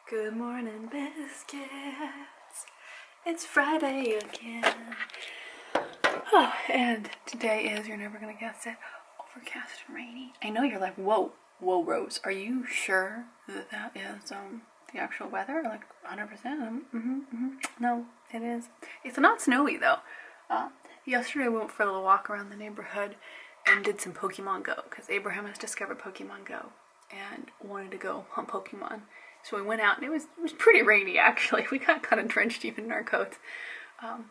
Good morning, biscuits. It's Friday again. Oh, and today is, you're never gonna guess it, overcast and rainy. I know you're like, whoa, Rose, are you sure that that is the actual weather? Like 100%? No, it is. It's not snowy though. Yesterday we went for a little walk around the neighborhood and did some Pokemon Go because Abraham has discovered Pokemon Go and wanted to go hunt Pokemon. So we went out and it was pretty rainy actually. We got kind of drenched even in our coats.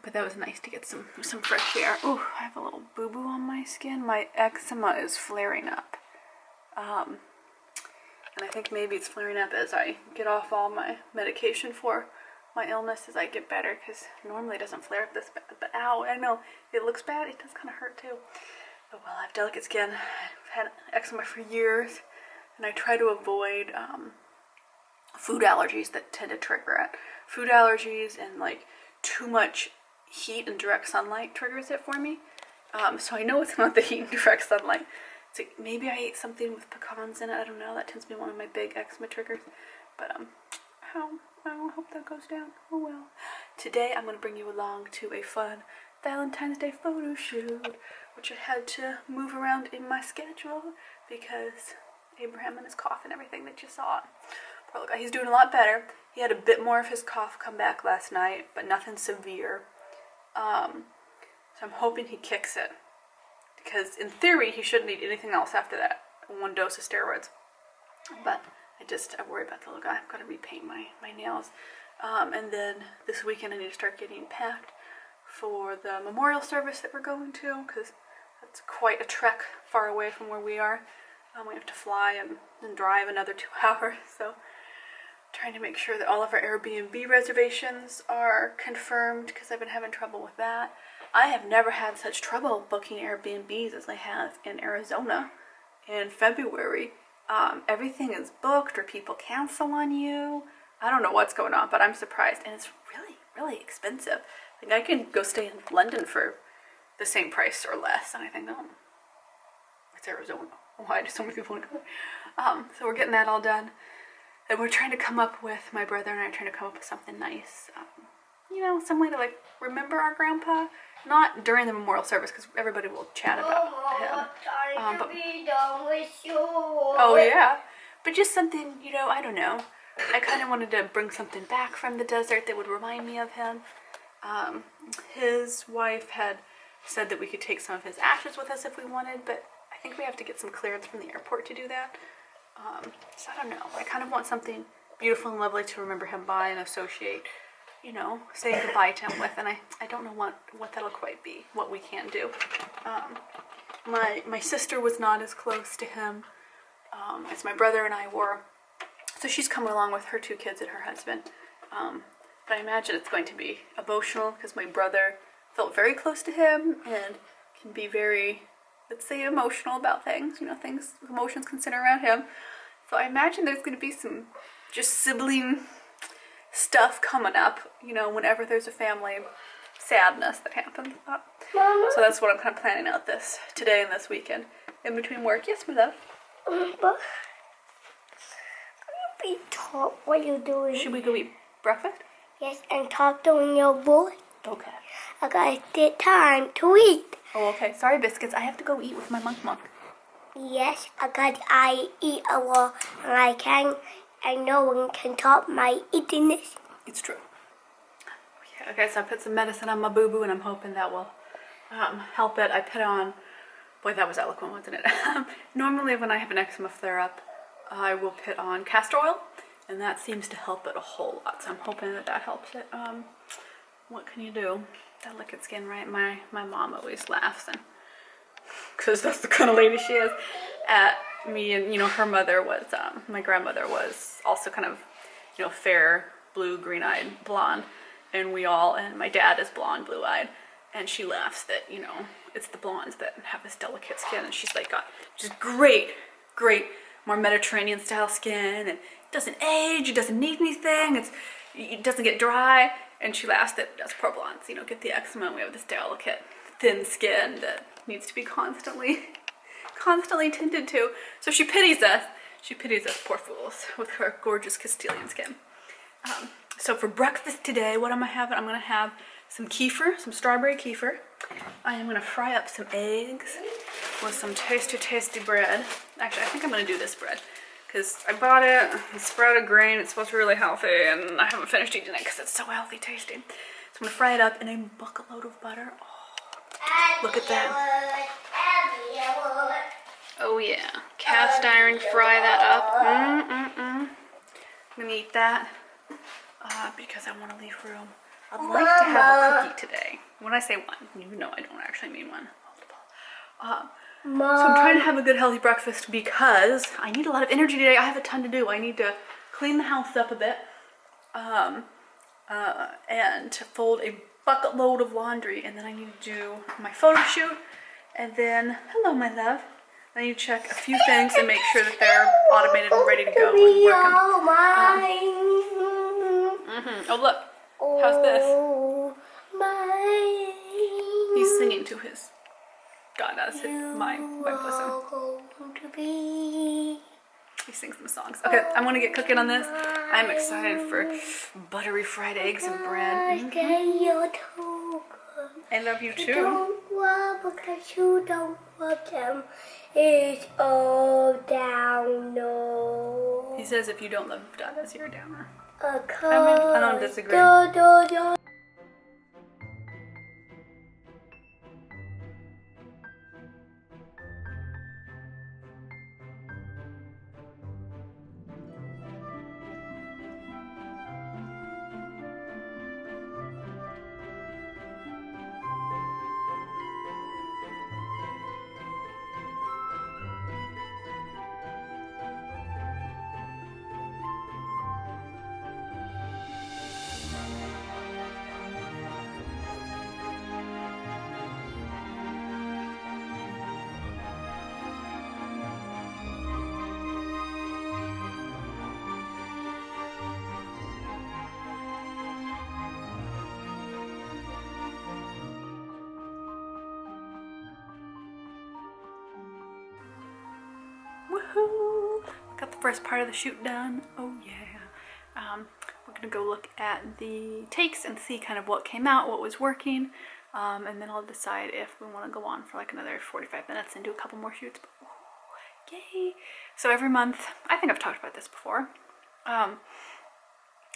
But that was nice to get some fresh air. Ooh, I have a little boo-boo on my skin. My eczema is flaring up. And I think maybe it's flaring up as I get off all my medication for my illness as I get better, because normally it doesn't flare up this bad. But ow, I know it looks bad. It does kind of hurt too. But well, I have delicate skin. I've had eczema for years, and I try to avoid food allergies that tend to trigger it. Food allergies and like too much heat and direct sunlight triggers it for me. So I know it's not the heat and direct sunlight. So maybe I ate something with pecans in it. I don't know. That tends to be one of my big eczema triggers. But I hope that goes down. Oh well. Today I'm going to bring you along to a fun Valentine's Day photo shoot, which I had to move around in my schedule because Abraham and his cough and everything that you saw. Poor little guy. He's doing a lot better. He had a bit more of his cough come back last night, but nothing severe. So I'm hoping he kicks it, because in theory he shouldn't need anything else after that. 1 dose of steroids. But I worry about the little guy. I've got to repaint my nails. And then this weekend I need to start getting packed for the memorial service that we're going to, because that's quite a trek far away from where we are. We have to fly and then drive another 2 hours. So trying to make sure that all of our Airbnb reservations are confirmed, because I've been having trouble with that. I have never had such trouble booking Airbnbs as I have in Arizona in February. Everything is booked or people cancel on you. I don't know what's going on, but I'm surprised. And it's really, really expensive. Like I can go stay in London for the same price or less. And I think, oh, it's Arizona. Why do so many people want to go there? So we're getting that all done. And we're trying to come up with, my brother and I are trying to come up with something nice. Some way to like remember our grandpa. Not during the memorial service, because everybody will chat about him. But, be done with you. Oh yeah, but just something, I don't know. I kind of wanted to bring something back from the desert that would remind me of him. His wife had said that we could take some of his ashes with us if we wanted, but I think we have to get some clearance from the airport to do that. So I don't know. I kind of want something beautiful and lovely to remember him by and associate, saying goodbye to him with. And I don't know what that'll quite be, what we can do. My sister was not as close to him as my brother and I were. So she's coming along with her 2 kids and her husband. But I imagine it's going to be emotional because my brother felt very close to him and can be very, let's say, emotional about things. Emotions can center around him. So I imagine there's going to be some just sibling stuff coming up, whenever there's a family sadness that happens. Mama? So that's what I'm kind of planning out today and this weekend in between work. Yes, my love. But can you be taught what you're doing? Should we go eat breakfast? Yes, and talk during your boy. Okay. I gotta take time to eat. Oh, okay. Sorry, biscuits. I have to go eat with my monk. Yes, I eat a lot, and no one can top my eatiness. It's true. Yeah, okay, so I put some medicine on my boo-boo, and I'm hoping that will help it. I put on, boy, that was eloquent, wasn't it? Normally when I have an eczema flare-up, I will put on castor oil, and that seems to help it a whole lot. So I'm hoping that helps it. What can you do? Delicate skin, right? My mom always laughs, and because that's the kind of lady she is, at me. And her mother was, my grandmother was also kind of, fair, blue, green-eyed, blonde, and my dad is blonde, blue-eyed, and she laughs that, it's the blondes that have this delicate skin, and she's like got just great, more Mediterranean style skin, and it doesn't age, it doesn't need anything, it doesn't get dry, and she laughs that us poor blondes, get the eczema, and we have this delicate, thin skin that needs to be constantly tended to. So she pities us, poor fools, with her gorgeous Castilian skin. So for breakfast today, what am I having? I'm gonna have some kefir, some strawberry kefir. I am gonna fry up some eggs with some tasty bread. Actually, I think I'm gonna do this bread because I bought it, it's sprouted grain, it's supposed to be really healthy, and I haven't finished eating it because it's so healthy tasting. So I'm gonna fry it up in a bucket load of butter. Oh, look at that. Oh yeah, cast iron, fry that up. I'm gonna eat that because I want to leave room. I'd like to have a cookie today. When I say one, you know I don't actually mean one. So I'm trying to have a good healthy breakfast because I need a lot of energy today. I have a ton to do. I need to clean the house up a bit and to fold a bucket load of laundry, and then I need to do my photo shoot, and then, hello my love, I need to check a few things and make sure that they're automated and ready to go and working. Oh look, how's this? He's singing to his God, that's my bosom. He sings some songs. Okay, I'm gonna get cooking on this. I'm excited for buttery fried eggs and bread. I love you too. Don't worry because you don't love them. It's all down, no. He says if you don't love Dada's, you're a downer. I don't disagree. Woohoo! Got the first part of the shoot done. Oh yeah. We're gonna go look at the takes and see kind of what came out, what was working, and then I'll decide if we want to go on for like another 45 minutes and do a couple more shoots. But, ooh, yay! So every month, I think I've talked about this before.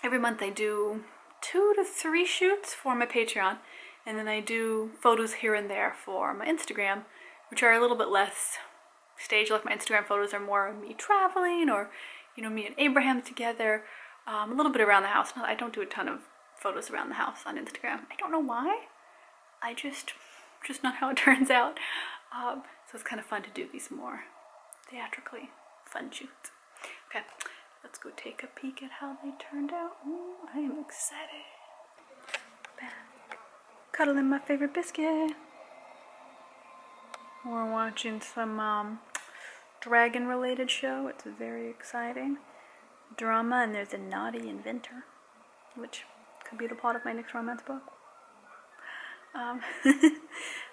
Every month I do 2 to 3 shoots for my Patreon, and then I do photos here and there for my Instagram, which are a little bit less stage. Like my Instagram photos are more of me traveling, or me and Abraham together, a little bit around the house. I don't do a ton of photos around the house on Instagram. I don't know why. I just not how it turns out. So it's kind of fun to do these more theatrically fun shoots. Okay, let's go take a peek at how they turned out. Ooh, I am excited. Back. Cuddling my favorite biscuit. We're watching some dragon related show. It's very exciting drama, and there's a naughty inventor, which could be the plot of my next romance book.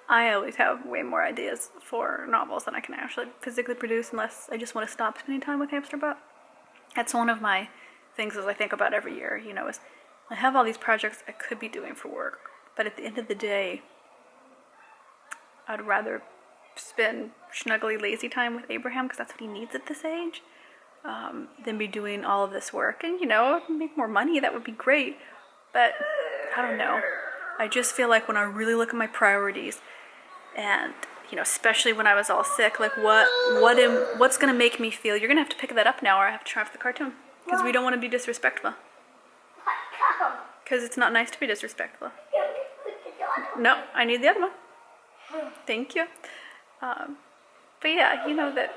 I always have way more ideas for novels than I can actually physically produce unless I just want to stop spending time with Hamster Butt. That's one of my things as I think about every year, is I have all these projects I could be doing for work, but at the end of the day, I'd rather spend snuggly lazy time with Abraham because that's what he needs at this age, than be doing all of this work. And make more money, that would be great, but I don't know. I just feel like when I really look at my priorities, and especially when I was all sick, like what's gonna make me feel, you're gonna have to pick that up now, or I have to turn off the cartoon because we don't want to be disrespectful, because it's not nice to be disrespectful. No, I need the other one. Thank you. But yeah, that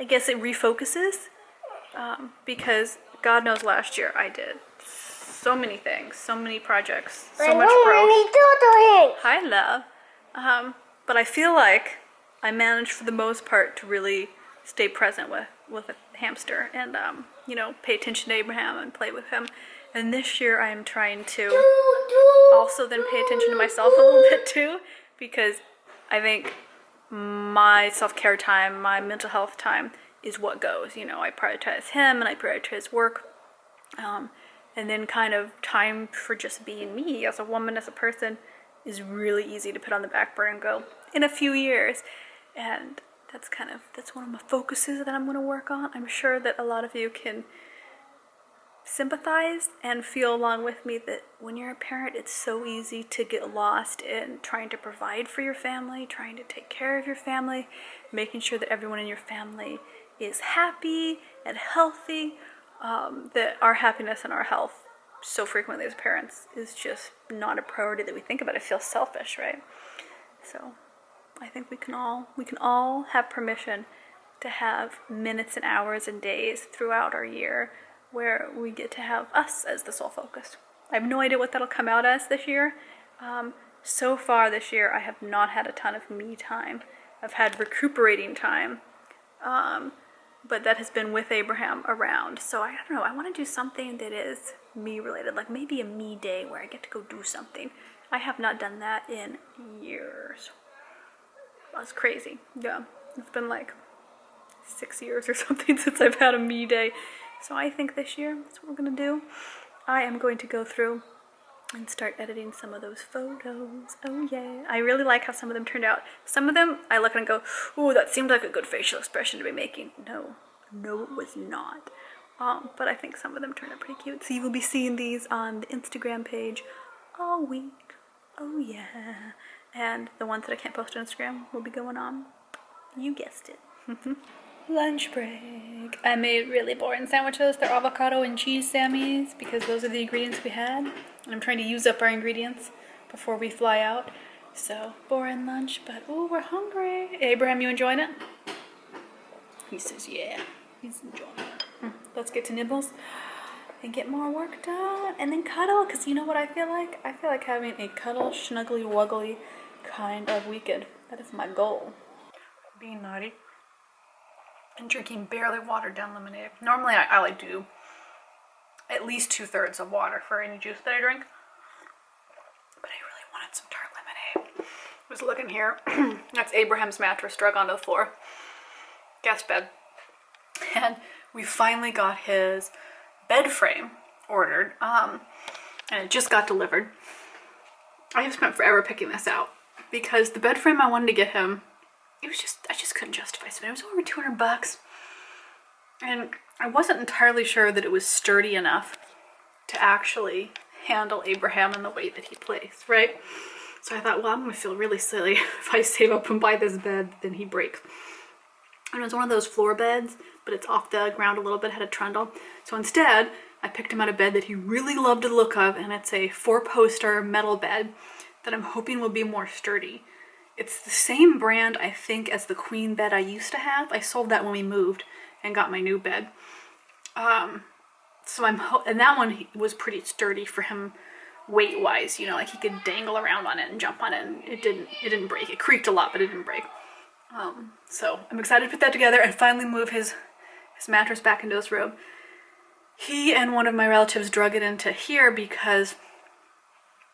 I guess it refocuses, because God knows last year I did so many things, so many projects, so much growth. Hi, love. But I feel like I managed for the most part to really stay present with a hamster and, pay attention to Abraham and play with him. And this year I am trying to also then pay attention to myself a little bit too, because I think my self-care time, my mental health time is what goes. I prioritize him and I prioritize work. And then kind of time for just being me as a woman, as a person, is really easy to put on the back burner and go in a few years. And that's one of my focuses that I'm going to work on. I'm sure that a lot of you can sympathize and feel along with me that when you're a parent, it's so easy to get lost in trying to provide for your family, trying to take care of your family, making sure that everyone in your family is happy and healthy. That our happiness and our health so frequently as parents is just not a priority that we think about. It feels selfish, right? So I think we can all have permission to have minutes and hours and days throughout our year where we get to have us as the sole focus. I have no idea what that'll come out as this year. So far this year, I have not had a ton of me time. I've had recuperating time, but that has been with Abraham around. So I don't know, I want to do something that is me related, like maybe a me day where I get to go do something. I have not done that in years. That's crazy. Yeah, it's been like 6 years or something since I've had a me day. So I think this year, that's what we're going to do. I am going to go through and start editing some of those photos. Oh yeah. I really like how some of them turned out. Some of them, I look and go, ooh, that seemed like a good facial expression to be making. No, it was not. But I think some of them turned out pretty cute. So you will be seeing these on the Instagram page all week. Oh yeah. And the ones that I can't post on Instagram will be going on. You guessed it. Lunch break. I made really boring sandwiches. They're avocado and cheese Sammies because those are the ingredients we had. And I'm trying to use up our ingredients before we fly out. So, boring lunch, but ooh, we're hungry. Abraham, you enjoying it? He says, yeah, he's enjoying it. Let's get to nibbles and get more work done. And then cuddle, because you know what I feel like? I feel like having a cuddle, snuggly, wuggly kind of weekend. That is my goal. Being naughty. And drinking barely watered down lemonade. Normally I like do at least 2/3 of water for any juice that I drink. But I really wanted some tart lemonade. I was looking here. That's Abraham's mattress drug onto the floor. Guest bed. And we finally got his bed frame ordered. And it just got delivered. I have spent forever picking this out. Because the bed frame I wanted to get him, I just couldn't justify spending. It was over $200. And I wasn't entirely sure that it was sturdy enough to actually handle Abraham in the way that he plays, right? So I thought, well, I'm going to feel really silly if I save up and buy this bed, then he breaks. And it was one of those floor beds, but it's off the ground a little bit, had a trundle. So instead, I picked him out a bed that he really loved the look of, and it's a 4-poster metal bed that I'm hoping will be more sturdy. It's the same brand, I think, as the queen bed I used to have. I sold that when we moved and got my new bed. So and that one was pretty sturdy for him weight-wise. You know, like he could dangle around on it and jump on it, and it didn't break. It creaked a lot, but it didn't break. So I'm excited to put that together and finally move his mattress back into his room. He and one of my relatives drug it into here because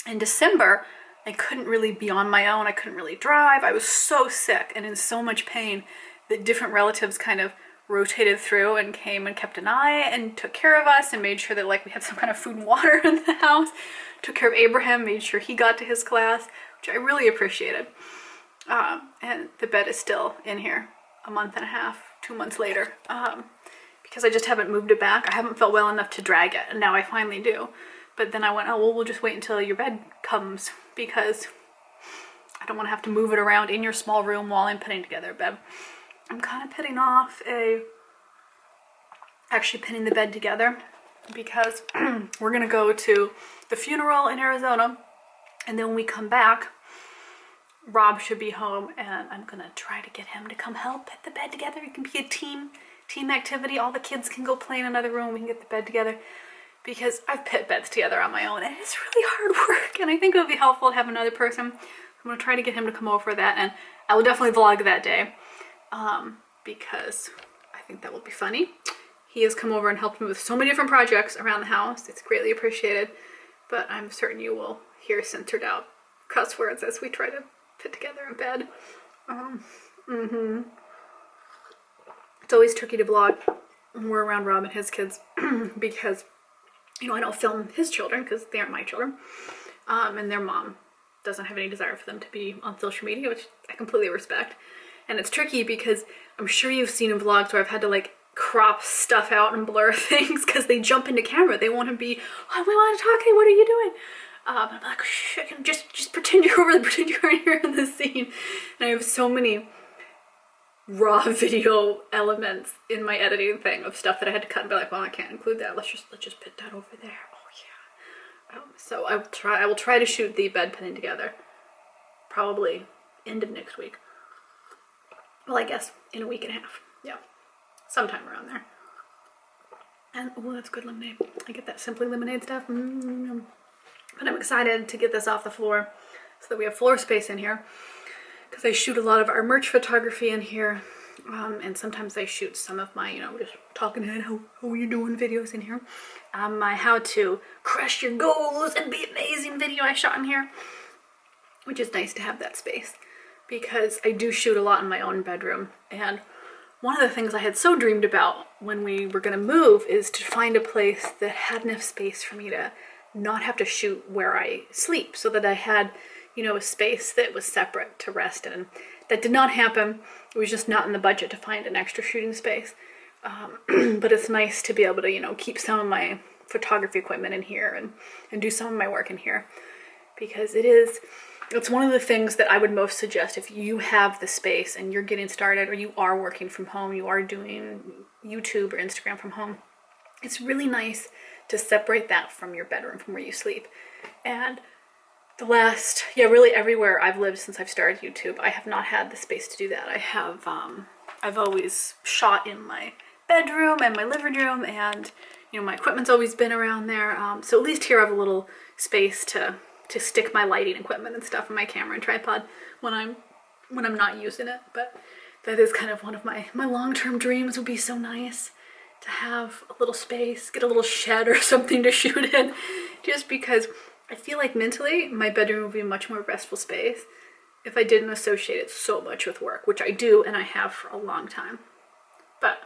in December, I couldn't really be on my own. I couldn't really drive. I was so sick and in so much pain that different relatives kind of rotated through and came and kept an eye and took care of us and made sure that like we had some kind of food and water in the house. Took care of Abraham, made sure he got to his class, which I really appreciated. And the bed is still in here a month and a half, 2 months later, because I just haven't moved it back. I haven't felt well enough to drag it, and now I finally do. But then I went, oh, well, we'll just wait until your bed comes because I don't want to have to move it around in your small room while I'm putting together a bed. I'm kind of putting off actually pinning the bed together because we're going to go to the funeral in Arizona, and then when we come back, Rob should be home, and I'm going to try to get him to come help put the bed together. It can be a team activity. All the kids can go play in another room. We can get the bed together. Because I've put beds together on my own and it's really hard work, and I think it would be helpful to have another person. I'm going to try to get him to come over for that, and I will definitely vlog that day because I think that will be funny. He has come over and helped me with so many different projects around the house. It's greatly appreciated, but I'm certain you will hear censored out cuss words as we try to put together a bed. It's always tricky to vlog when we're around Rob and his kids because you know, I don't film his children because they aren't my children. And their mom doesn't have any desire for them to be on social media, which I completely respect. And it's tricky because I'm sure you've seen in vlogs where I've had to like crop stuff out and blur things because they jump into camera. They want to be, oh, we want to talk to you, what are you doing? I'm like, shh, I can just pretend you're over there, pretend you're right here in the scene. And I have so many raw video elements in my editing thing of stuff that I had to cut and be like, well, I can't include that. Let's just put that over there. Oh yeah. So I will try to shoot the bed putting together probably end of next week. Well, I guess in a week and a half. Yeah, sometime around there. And oh, that's good lemonade. I get that Simply Lemonade stuff. But I'm excited to get this off the floor so that we have floor space in here, because I shoot a lot of our merch photography in here, and sometimes I shoot some of my, you know, just talking head, how are you doing videos in here. My how to crush your goals and be amazing video I shot in here, which is nice to have that space because I do shoot a lot in my own bedroom. And one of the things I had so dreamed about when we were gonna move is to find a place that had enough space for me to not have to shoot where I sleep, so that I had, you know, a space that was separate to rest in. That did not happen. It was just not in the budget to find an extra shooting space. But it's nice to be able to, you know, keep some of my photography equipment in here and do some of my work in here, because it's one of the things that I would most suggest if you have the space and you're getting started, or you are working from home, you are doing YouTube or Instagram from home. It's really nice to separate that from your bedroom, from where you sleep. And really everywhere I've lived since I've started YouTube, I have not had the space to do that. I've always shot in my bedroom and my living room, and, you know, my equipment's always been around there. So at least here I have a little space to stick my lighting equipment and stuff, and my camera and tripod when I'm not using it. But that is kind of one of my long-term dreams. Would be so nice to have a little space, get a little shed or something to shoot in, just because I feel like mentally my bedroom would be a much more restful space if I didn't associate it so much with work, which I do and I have for a long time. But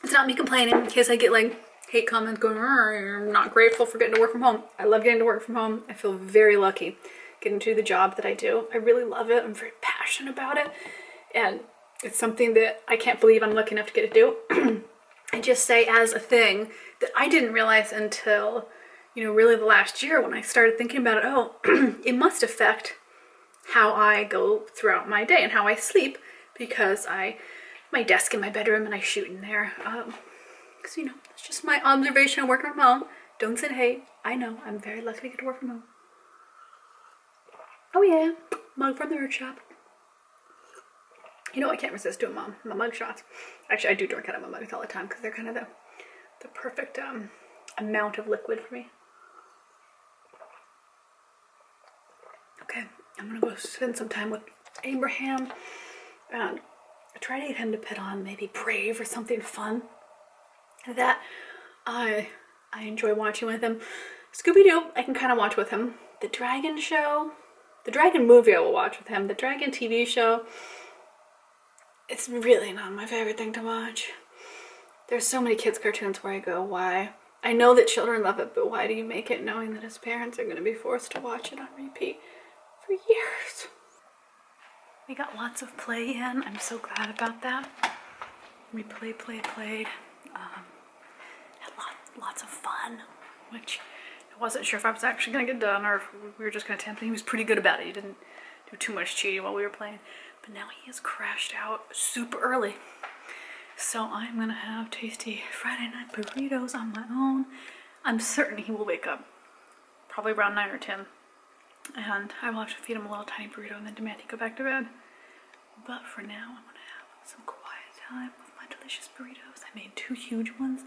it's not me complaining, in case I get like hate comments going, you're not grateful for getting to work from home. I love getting to work from home. I feel very lucky getting to do the job that I do. I really love it. I'm very passionate about it. And it's something that I can't believe I'm lucky enough to get to do. I just say as a thing that I didn't realize until, you know, really the last year when I started thinking about it. Oh, it must affect how I go throughout my day and how I sleep, because my desk in my bedroom and I shoot in there. Because, you know, it's just my observation of working from home. Don't say hate. I know, I'm very lucky to get to work from home. Oh yeah, mug from the herb shop. You know, I can't resist doing my mug shots. Actually, I do drink out of my mugs all the time because they're kind of the perfect amount of liquid for me. Okay, I'm gonna go spend some time with Abraham, and I try to get him to put on maybe Brave or something fun that I enjoy watching with him. Scooby-Doo, I can kind of watch with him. The Dragon show, the Dragon movie I will watch with him. The Dragon TV show, it's really not my favorite thing to watch. There's so many kids' cartoons where I go, why? I know that children love it, but why do you make it knowing that as parents are going to be forced to watch it on repeat for years? We got lots of play in. I'm so glad about that. We played. Had lots of fun, which I wasn't sure if I was actually going to get done or if we were just going to attempt it. He was pretty good about it. He didn't do too much cheating while we were playing. But now he has crashed out super early. So I'm going to have tasty Friday night burritos on my own. I'm certain he will wake up probably around 9 or 10. And I will have to feed him a little tiny burrito and then demand he go back to bed. But for now, I'm going to have some quiet time with my delicious burritos. I made 2 huge ones.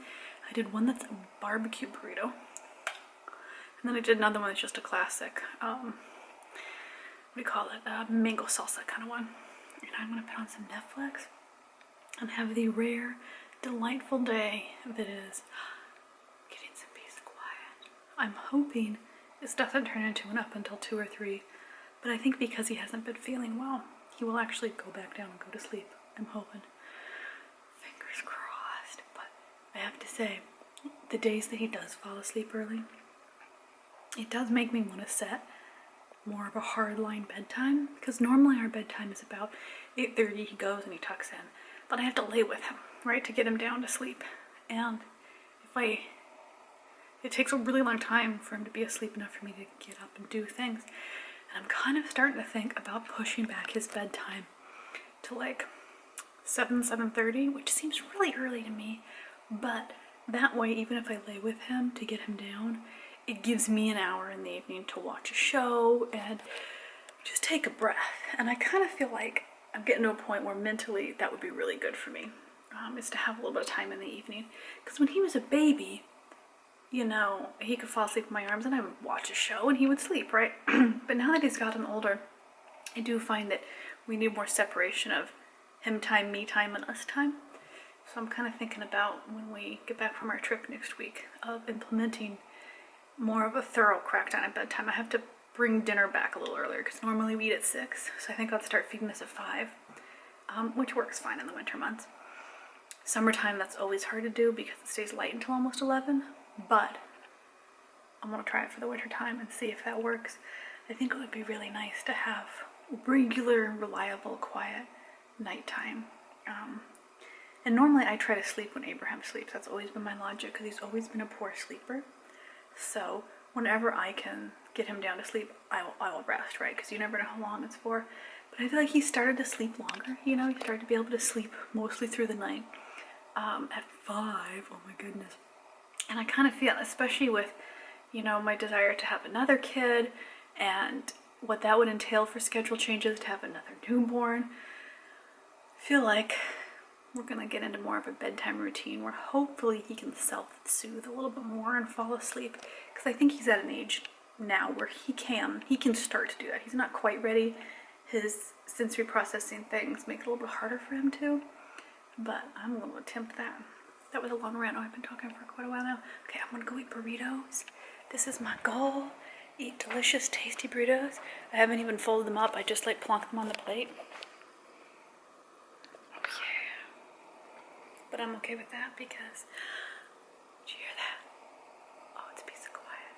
I did one that's a barbecue burrito. And then I did another one that's just a classic, what do you call it? Mango salsa kind of one. And I'm going to put on some Netflix and have the rare, delightful day that is getting some peace and quiet. I'm hoping this doesn't turn into an up until 2 or 3, but I think because he hasn't been feeling well, he will actually go back down and go to sleep. I'm hoping. Fingers crossed. But I have to say, the days that he does fall asleep early, it does make me want to set more of a hardline bedtime, because normally our bedtime is about 8:30. He goes and he tucks in, but I have to lay with him, right, to get him down to sleep. And it takes a really long time for him to be asleep enough for me to get up and do things. And I'm kind of starting to think about pushing back his bedtime to like 7:30, which seems really early to me, but that way, even if I lay with him to get him down, it gives me an hour in the evening to watch a show and just take a breath. And I kind of feel like I'm getting to a point where mentally that would be really good for me, is to have a little bit of time in the evening. Because when he was a baby, you know, he could fall asleep in my arms and I would watch a show and he would sleep, right? But now that he's gotten older, I do find that we need more separation of him time, me time, and us time. So I'm kind of thinking about, when we get back from our trip next week, of implementing more of a thorough crackdown at bedtime. I have to bring dinner back a little earlier because normally we eat at 6. So I think I'll start feeding us at 5, which works fine in the winter months. Summertime, that's always hard to do because it stays light until almost 11. But I'm going to try it for the winter time and see if that works. I think it would be really nice to have regular, reliable, quiet nighttime. And normally I try to sleep when Abraham sleeps. That's always been my logic because he's always been a poor sleeper. So whenever I can get him down to sleep, I will rest, right? Because you never know how long it's for. But I feel like he started to sleep longer. You know, he started to be able to sleep mostly through the night. At 5, oh my goodness. And I kind of feel, especially with, you know, my desire to have another kid and what that would entail for schedule changes to have another newborn, I feel like we're going to get into more of a bedtime routine where hopefully he can self-soothe a little bit more and fall asleep. Because I think he's at an age now where he can start to do that. He's not quite ready. His sensory processing things make it a little bit harder for him to. But I'm going to attempt that. That was a long rant. Oh, I've been talking for quite a while now. Okay, I'm going to go eat burritos. This is my goal. Eat delicious, tasty burritos. I haven't even folded them up. I just like plonked them on the plate. But I'm okay with that because, did you hear that? Oh, it's a peace of quiet.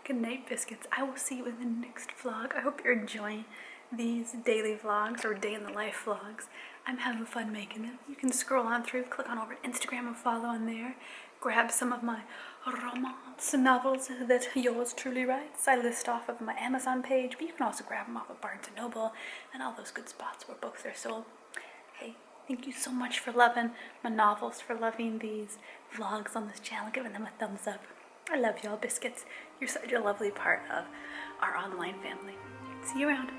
Good night, biscuits. I will see you in the next vlog. I hope you're enjoying these daily vlogs or day in the life vlogs. I'm having fun making them. You can scroll on through, click on over to Instagram and follow on there. Grab some of my romance novels that yours truly writes. I list off of my Amazon page, but you can also grab them off of Barnes & Noble and all those good spots where books are sold. Hey, thank you so much for loving my novels, for loving these vlogs on this channel, giving them a thumbs up. I love y'all, biscuits. You're such a lovely part of our online family. See you around.